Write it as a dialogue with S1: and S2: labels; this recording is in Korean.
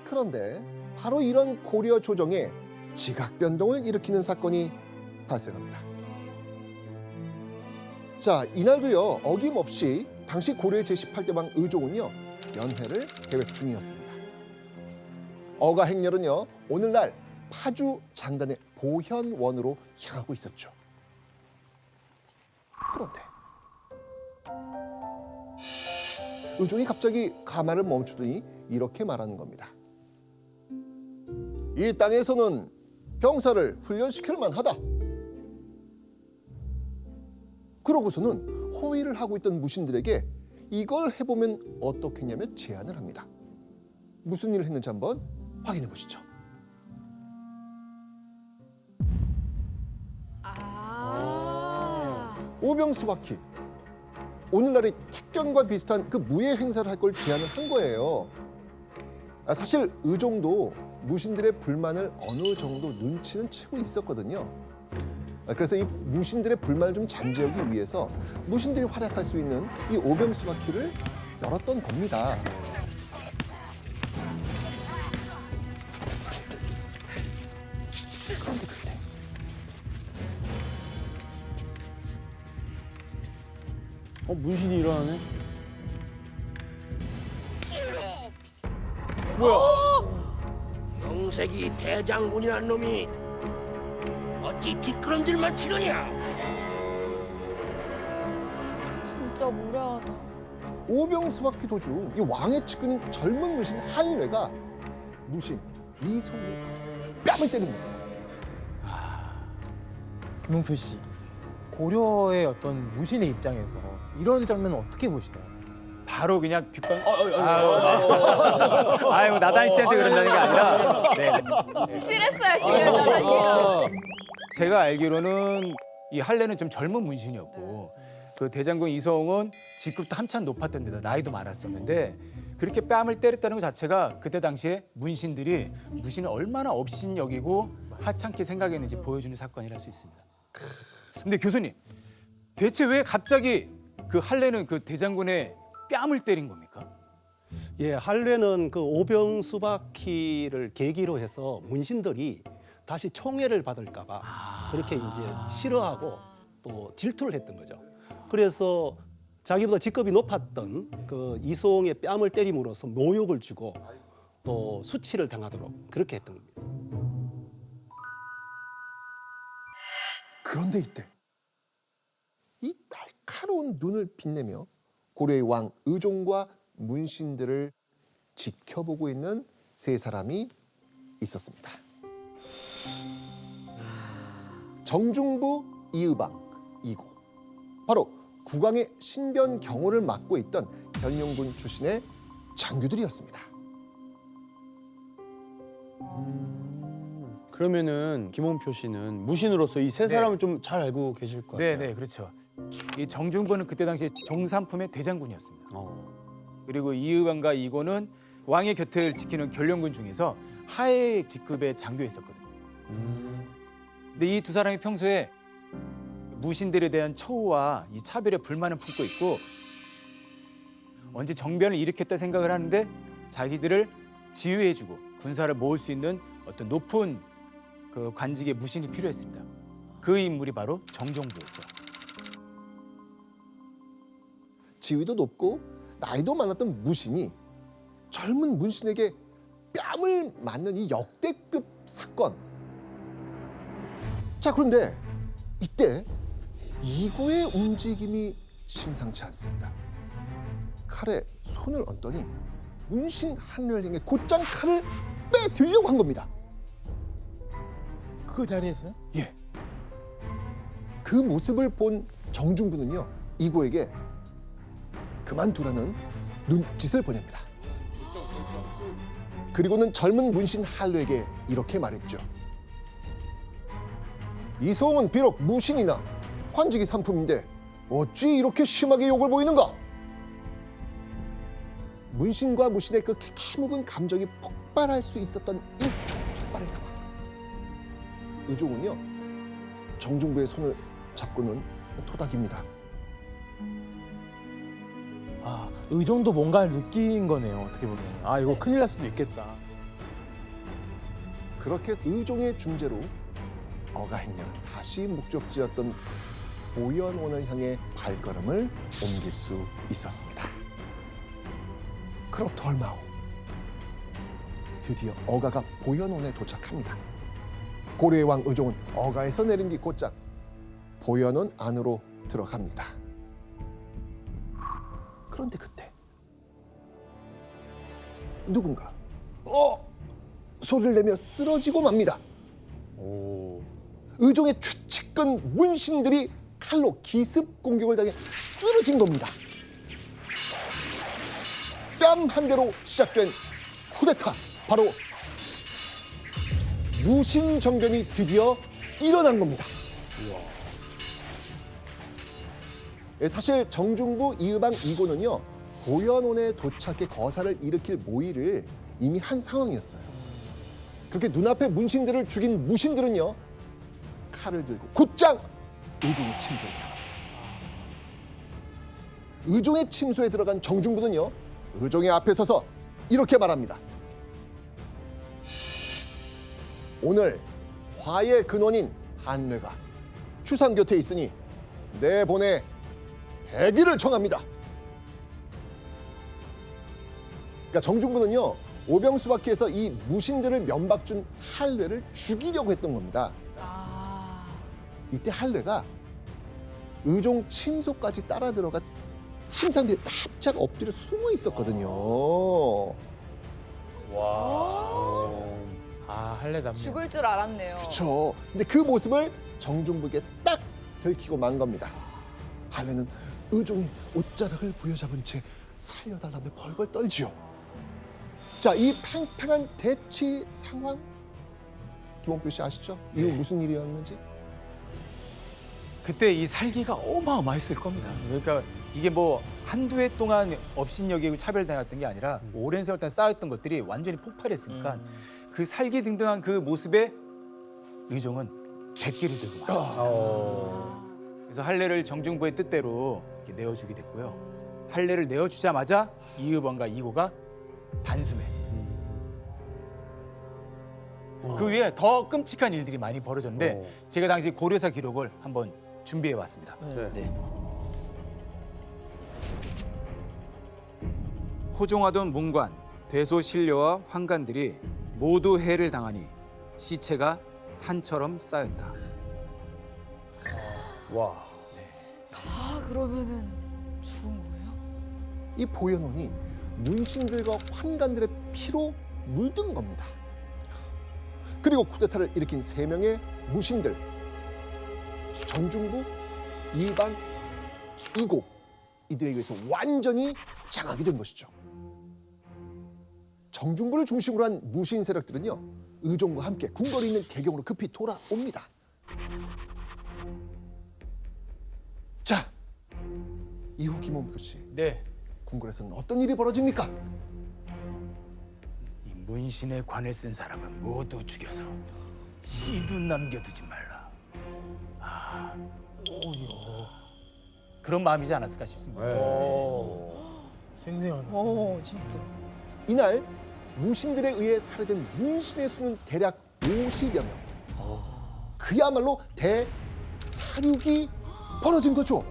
S1: 그런데 바로 이런 고려 조정에 지각 변동을 일으키는 사건이 발생합니다. 자, 이날도요, 어김없이 당시 고려의 제18대왕 의종은요, 연회를 계획 중이었습니다. 어가 행렬은요, 오늘날 파주 장단의 보현원으로 향하고 있었죠. 그런데 의종이 갑자기 가마를 멈추더니 이렇게 말하는 겁니다. 이 땅에서는 병사를 훈련시킬 만하다. 그러고서는 호위를 하고 있던 무신들에게 이걸 해보면 어떻겠냐며 제안을 합니다. 무슨 일을 했는지 한번 확인해 보시죠. 오병수바퀴, 오늘날의 택견과 비슷한 그 무예 행사를 할 걸 제안을 한 거예요. 사실 의종도 무신들의 불만을 어느 정도 눈치는 채고 있었거든요. 그래서 이 무신들의 불만을 좀 잠재우기 위해서 무신들이 활약할 수 있는 이 오병수바퀴를 열었던 겁니다. 그런데 그때
S2: 문신이 일어나네.
S3: 영색이 대장군이란 놈이 어찌 뒷걸음질만 치느냐?
S4: 진짜 무례하다.
S1: 오병수바퀴 도중 이 왕의 측근인 젊은 무신 한례가 무신 이송의 뺨을 때린 겁니다.
S2: 김용표 씨, 고려의 어떤 무신의 입장에서 이런 장면은 어떻게 보시나요?
S5: 바로 그냥 귓방 아유 나단 씨한테 그런다는 게 아니라 네.
S4: 실했어요 지금.
S5: 제가 알기로는 이 한례는 좀 젊은 문신이었고 그 대장군 이성은 직급도 한참 높았던 데다 나이도 많았었는데 그렇게 뺨을 때렸다는 것 자체가 그때 당시에 문신들이 무신을 얼마나 업신여기고 하찮게 생각했는지 보여주는 사건이라 할 수 있습니다. 근데 교수님, 대체 왜 갑자기 그 한례는 그 대장군의 뺨을 때린 겁니까?
S6: 예, 한례는 그 오병수바퀴를 계기로 해서 문신들이 다시 총애를 받을까봐 그렇게 이제 싫어하고 또 질투를 했던 거죠. 그래서 자기보다 직급이 높았던 그 이송의 뺨을 때림으로써 모욕을 주고 또 수치를 당하도록 그렇게 했던 겁니다.
S1: 그런데 이때 이 날카로운 눈을 빛내며 고려의 왕 의종과 문신들을 지켜보고 있는 세 사람이 있었습니다. 정중부, 이의방, 이고. 바로 국왕의 신변 경호를 맡고 있던 변용군 출신의 장교들이었습니다.
S2: 그러면은 김홍표 씨는 무신으로서 이 세 사람을 좀 잘 알고 계실 것 같아요.
S5: 네, 그렇죠. 이 정중부는 그때 당시에 종삼품의 대장군이었습니다. 그리고 이의방과 이고는 왕의 곁을 지키는 견령군 중에서 하해 직급의 장교였었거든요. 근데 이 두 사람이 평소에 무신들에 대한 처우와 이 차별에 불만을 품고 있고 언제 정변을 일으켰다 생각을 하는데 자기들을 지휘해주고 군사를 모을 수 있는 어떤 높은 그 관직의 무신이 필요했습니다. 그 인물이 바로 정종부였죠.
S1: 지위도 높고 나이도 많았던 무신이 젊은 문신에게 뺨을 맞는 이 역대급 사건. 자, 그런데 이때 이고의 움직임이 심상치 않습니다. 칼에 손을 얹더니 문신 한례를 향해 곧장 칼을 빼들려고 한 겁니다.
S2: 그 자리에서요?
S1: 예. 그 모습을 본 정중부는요, 이고에게 그만두라는 눈짓을 보냅니다. 그리고는 젊은 문신 한례에게 이렇게 말했죠. 이송은 비록 무신이나 관직이 상품인데 어찌 이렇게 심하게 욕을 보이는가? 문신과 무신의 그 캐묵은 감정이 폭발할 수 있었던 일촉즉발의 상황. 의종은요, 정중부의 손을 잡고는 토닥입니다.
S2: 의정도 뭔가를 느낀 거네요. 어떻게 보면. 이거 큰일 날 수도 있겠다.
S1: 그렇게 의종의 중재로 어가 행렬은 다시 목적지였던 보현원을 향해 발걸음을 옮길 수 있었습니다. 그로부터 얼마 후 드디어 어가가 보현원에 도착합니다. 고려의 왕 의종은 어가에서 내린 뒤 곧장 보현원 안으로 들어갑니다. 그런데 그때 누군가 소리를 내며 쓰러지고 맙니다. 의종의 최측근 문신들이 칼로 기습 공격을 당해 쓰러진 겁니다. 뺨 한 대로 시작된 쿠데타, 바로 무신정변이 드디어 일어난 겁니다. 예, 사실 정중부 이의방 이고는요, 보현원에 도착해 거사를 일으킬 모의를 이미 한 상황이었어요. 그렇게 눈앞에 문신들을 죽인 무신들은요, 칼을 들고 곧장 의종의 침소에 들어갑니다. 의종의 침소에 들어간 정중부는요, 의종의 앞에 서서 이렇게 말합니다. 오늘 화의 근원인 한뇌가 추상 곁에 있으니 내 본에 배기를 청합니다. 그러니까 정중부는요, 오병수바퀴에서 이 무신들을 면박준 한뇌를 죽이려고 했던 겁니다. 이때 한뇌가 의종 침소까지 따라 들어가 침상 뒤에 납작 엎드려 숨어 있었거든요.
S2: 아, 할례답니다.
S4: 죽을 줄 알았네요.
S1: 그렇죠. 근데 그 모습을 정중부에게 딱 들키고 만 겁니다. 한뇌는 의종의 옷자락을 부여잡은 채 살려달라며 벌벌 떨지요. 자, 이 팽팽한 대치 상황, 김홍표 씨 아시죠? 이후 무슨 일이었는지?
S5: 그때 이 살기가 어마어마했을 겁니다. 그러니까 이게 뭐 한두 해 동안 업신여기고 차별당했던 게 아니라 오랜 세월 동안 쌓였던 것들이 완전히 폭발했으니까 그 살기 등등한 그 모습에 의종은 백기를 들고 말았습니다. 그래서 할례를 정중부의 뜻대로 이렇게 내어주게 됐고요. 할례를 내어주자마자 이의방과 이고가 단숨에 그 위에 더 끔찍한 일들이 많이 벌어졌는데 제가 당시 고려사 기록을 한번 준비해 왔습니다. 네. 호종하던 문관, 대소신료와 환관들이 모두 해를 당하니 시체가 산처럼 쌓였다.
S4: 아, 그러면은 죽은 거예요?
S1: 이 보현원이 문신들과 환관들의 피로 물든 겁니다. 그리고 쿠데타를 일으킨 3명의 무신들, 정중부, 이의방, 이고, 이들에 의해서 완전히 장악이 된 것이죠. 정중부를 중심으로 한 무신 세력들은요, 의종과 함께 궁궐에 있는 개경으로 급히 돌아옵니다. 자, 이후 김홍표 씨,
S5: 네.
S1: 궁궐에서는 어떤 일이 벌어집니까?
S5: 이 문신에 관을 쓴 사람은 모두 죽여서 씨도 남겨두지 말라. 그런 마음이지 않았을까 싶습니다.
S2: 생생하네.
S4: 진짜.
S1: 이날 무신들에 의해 살해된 문신의 수는 대략 50여 명. 그야말로 대사륙이 벌어진 거죠.